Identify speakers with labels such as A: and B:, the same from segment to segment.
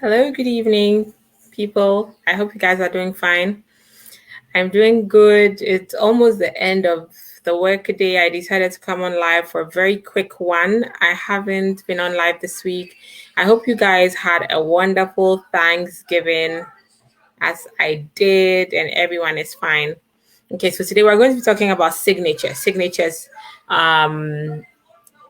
A: Hello, good evening, people. I hope you guys are doing fine. I'm doing good. It's almost the end of the workday. I decided to come on live for a very quick one. I haven't been on live this week. I hope you guys had a wonderful Thanksgiving as I did, and everyone is fine. Okay, so today we're going to be talking about signatures. Signatures, um,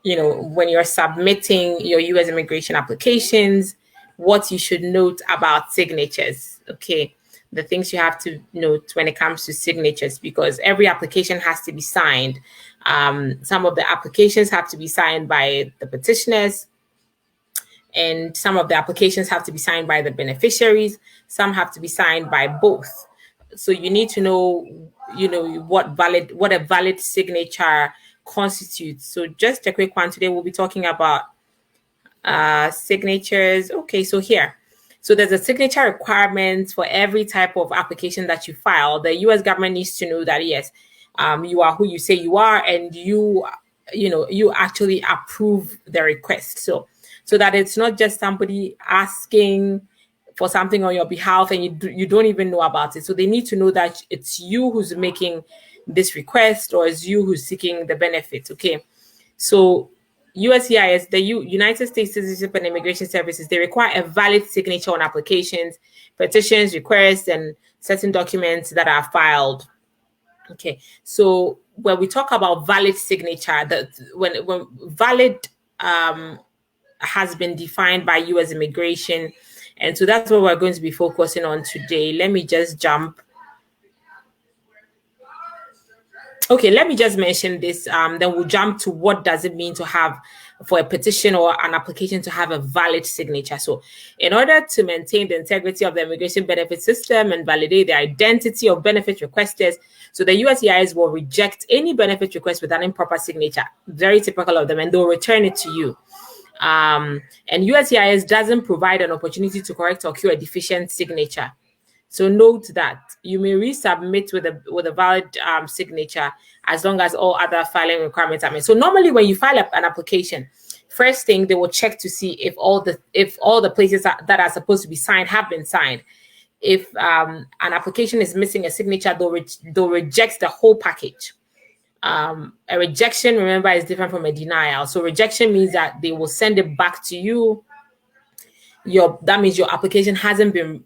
A: when you're submitting your US immigration applications, what you should note about signatures. Okay. The things you have to note when it comes to signatures, because every application has to be signed. Some of the applications have to be signed by the petitioners, and some of the applications have to be signed by the beneficiaries. Some have to be signed by both. So you need to know, what a valid signature constitutes. So just a quick one. Today we'll be talking about signatures. Okay, so here. So there's a signature requirement for every type of application that you file. The US government needs to know that yes, you are who you say you are, and you actually approve the request. So that it's not just somebody asking for something on your behalf and you don't even know about it. So they need to know that it's you who's making this request, or it's you who's seeking the benefit. Okay. So USCIS, the United States Citizenship and Immigration Services, they require a valid signature on applications, petitions, requests, and certain documents that are filed. Okay, so when we talk about valid signature, that when valid has been defined by US immigration, and so that's what we're going to be focusing on today. Let me just jump. Okay, let me just mention this. Then we'll jump to what does it mean to have, for a petition or an application to have a valid signature. So in order to maintain the integrity of the immigration benefit system and validate the identity of benefit requesters, so the USCIS will reject any benefit request with an improper signature, very typical of them, and they'll return it to you. And USCIS doesn't provide an opportunity to correct or cure a deficient signature. So note that you may resubmit with a valid signature as long as all other filing requirements are met. So normally when you file an application, first thing they will check to see if all the places that are supposed to be signed have been signed. If an application is missing a signature, they'll reject the whole package. A rejection, remember, is different from a denial. So rejection means that they will send it back to you. That means your application hasn't been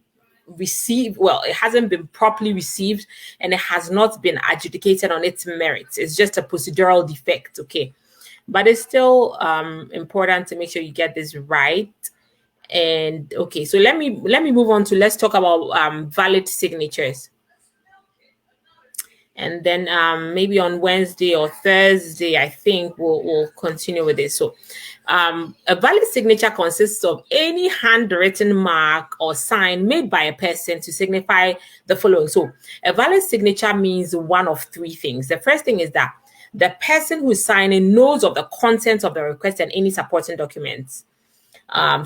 A: received, it hasn't been properly received, and it has not been adjudicated on its merits. It's just a procedural defect. Okay, but it's still important to make sure you get this right. And okay, so let me move on to, let's talk about valid signatures. And then maybe on Wednesday or Thursday, I think we'll continue with this. So a valid signature consists of any handwritten mark or sign made by a person to signify the following. So a valid signature means one of three things. The first thing is that the person who's signing knows of the content of the request and any supporting documents.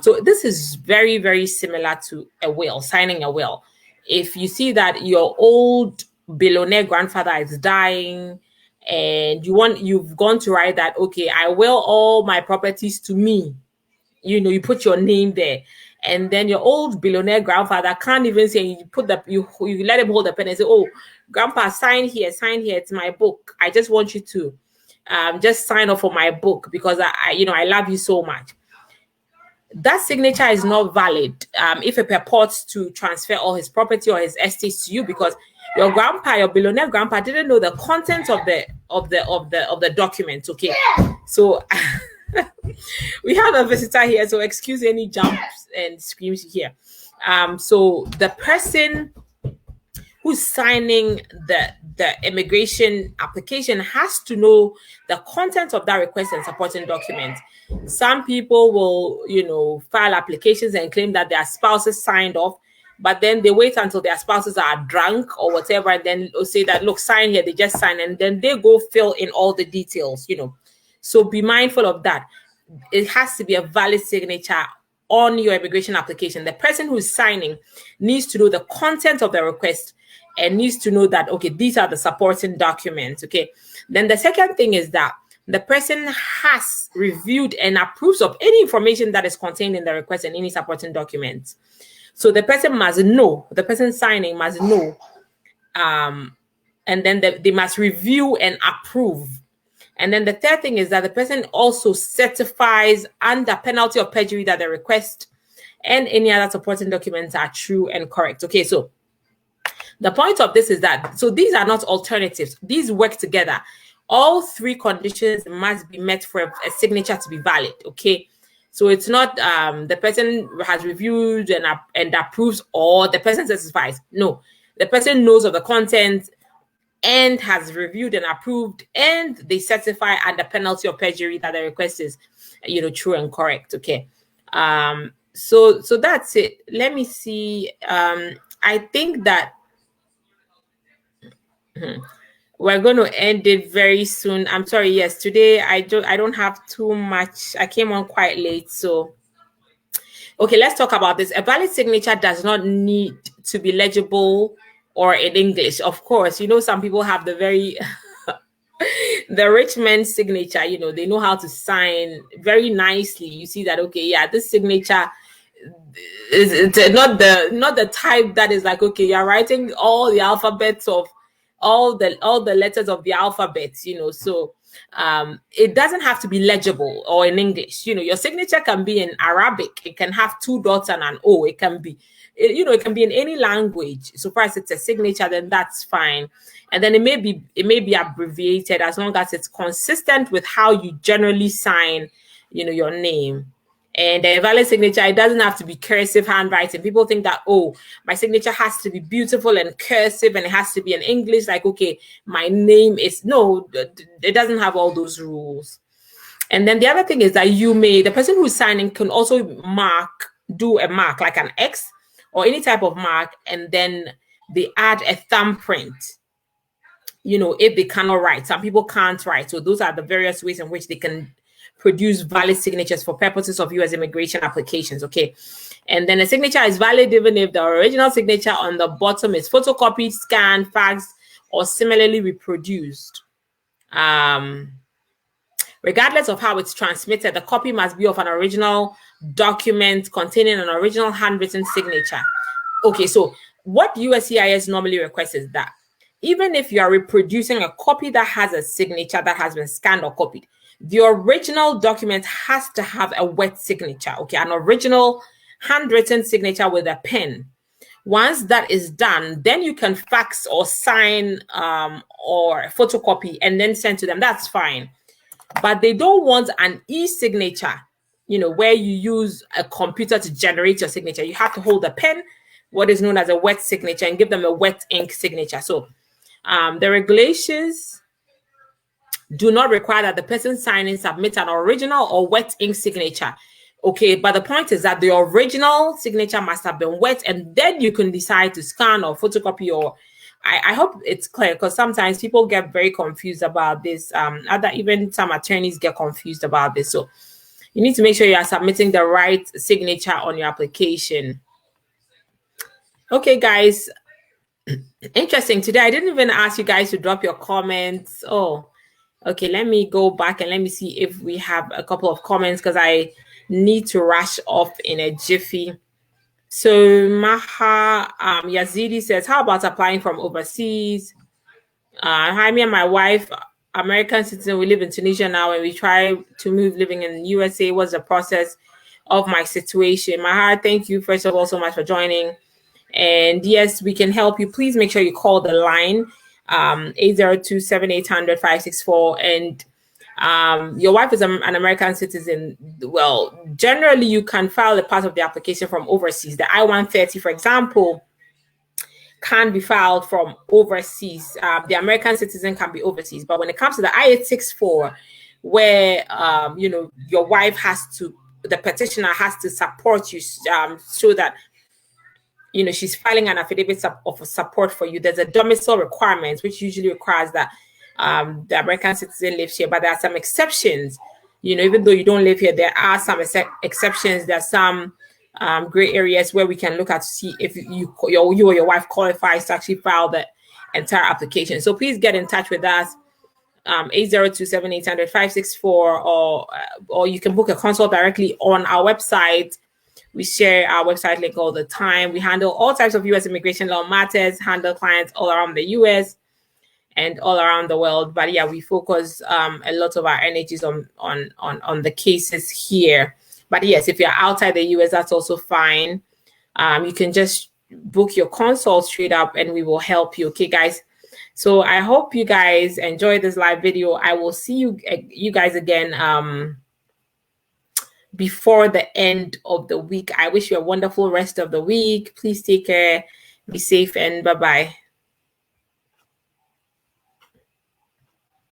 A: So this is very, very similar to a will, signing a will. If you see that your old billionaire grandfather is dying and you've gone to write that, okay, I will all my properties to me, you put your name there, and then your old billionaire grandfather can't even say, you let him hold the pen and say, oh, grandpa, sign here, it's my book, I just want you to just sign off for my book because I love you so much. That signature is not valid if it purports to transfer all his property or his estates to you, because your billionaire grandpa didn't know the content of the document. Okay, so we have a visitor here, so excuse any jumps and screams here. So the person who's signing the immigration application has to know the content of that request and supporting document. Some people will, file applications and claim that their spouses signed off, but then they wait until their spouses are drunk or whatever, and then they'll say that, look, sign here, they just sign, and then they go fill in all the details, So be mindful of that. It has to be a valid signature on your immigration application. The person who's signing needs to know the content of the request and needs to know that, okay, these are the supporting documents. Okay. Then the second thing is that the person has reviewed and approves of any information that is contained in the request and any supporting documents. So the person must know, the person signing must know, and then they must review and approve. And then the third thing is that the person also certifies under penalty of perjury that the request and any other supporting documents are true and correct. Okay, so the point of this is that, so these are not alternatives. These work together. All three conditions must be met for a signature to be valid. Okay, so it's not the person has reviewed and approves, or the person certifies. No, the person knows of the content and has reviewed and approved, and they certify under penalty of perjury that the request is, true and correct. Okay, so that's it. Let me see. I think that we're going to end it very soon. I'm sorry. Yes, today I don't have too much. I came on quite late, so okay. Let's talk about this. A valid signature does not need to be legible or in English. Of course, some people have the very the rich man's signature. They know how to sign very nicely. You see that? Okay, yeah, this signature is not the type that is like, okay, you're writing all the alphabets of all the letters of the alphabet, so it doesn't have to be legible or in English. Your signature can be in Arabic. It can have 2 dots and an O. It can be, it can be in any language. So far as it's a signature, then that's fine. And then it may be abbreviated as long as it's consistent with how you generally sign, your name. And a valid signature, it doesn't have to be cursive handwriting. People think that, oh, my signature has to be beautiful and cursive and it has to be in English. Like, okay, my name is, no, it doesn't have all those rules. And then the other thing is that the person who's signing can also do a mark like an X or any type of mark, and then they add a thumbprint, if they cannot write. Some people can't write. So those are the various ways in which they can produce valid signatures for purposes of U.S. immigration applications. Okay, and then a signature is valid even if the original signature on the bottom is photocopied, scanned, faxed, or similarly reproduced. Regardless of how it's transmitted, the copy must be of an original document containing an original handwritten signature. Okay, so what USCIS normally requests is that even if you are reproducing a copy that has a signature that has been scanned or copied, the original document has to have a wet signature, okay, an original handwritten signature with a pen. Once that is done, then you can fax or sign or photocopy and then send to them. That's fine. But they don't want an e-signature, where you use a computer to generate your signature. You have to hold a pen, what is known as a wet signature, and give them a wet ink signature. So the regulations do not require that the person signing submit an original or wet ink signature. Okay, but the point is that the original signature must have been wet, and then you can decide to scan or photocopy. Or I hope it's clear, because sometimes people get very confused about this. Even some attorneys get confused about this. So you need to make sure you are submitting the right signature on your application. Okay, guys. Interesting. Today, I didn't even ask you guys to drop your comments. Oh, okay. Let me go back and let me see if we have a couple of comments, because I need to rush off in a jiffy. So Maha Yazidi says, how about applying from overseas? Hi, me and my wife, American citizen, we live in Tunisia now, and we try to move living in USA. What's the process of my situation? Maha, thank you, first of all, so much for joining. And yes, we can help you. Please make sure you call the line 802-7800-564. And your wife is an American citizen. Well, generally, you can file a part of the application from overseas. The I-130, for example, can be filed from overseas. The American citizen can be overseas. But when it comes to the I-864, where your wife the petitioner has to support you, so that she's filing an affidavit of support for you. There's a domicile requirement, which usually requires that the American citizen lives here, but there are some exceptions. Even though you don't live here, there are some exceptions. There are some gray areas where we can look at to see if you or your wife qualifies to actually file the entire application. So please get in touch with us. 802-7800-564, or you can book a consult directly on our website. We share our website link all the time. We handle all types of U.S. immigration law matters, handle clients all around the U.S. and all around the world. But yeah, we focus a lot of our energies on the cases here. But yes, if you're outside the US, that's also fine. You can just book your consult straight up and we will help you. Okay, guys. So I hope you guys enjoy this live video. I will see you guys again before the end of the week. I wish you a wonderful rest of the week. Please take care, be safe, and bye-bye.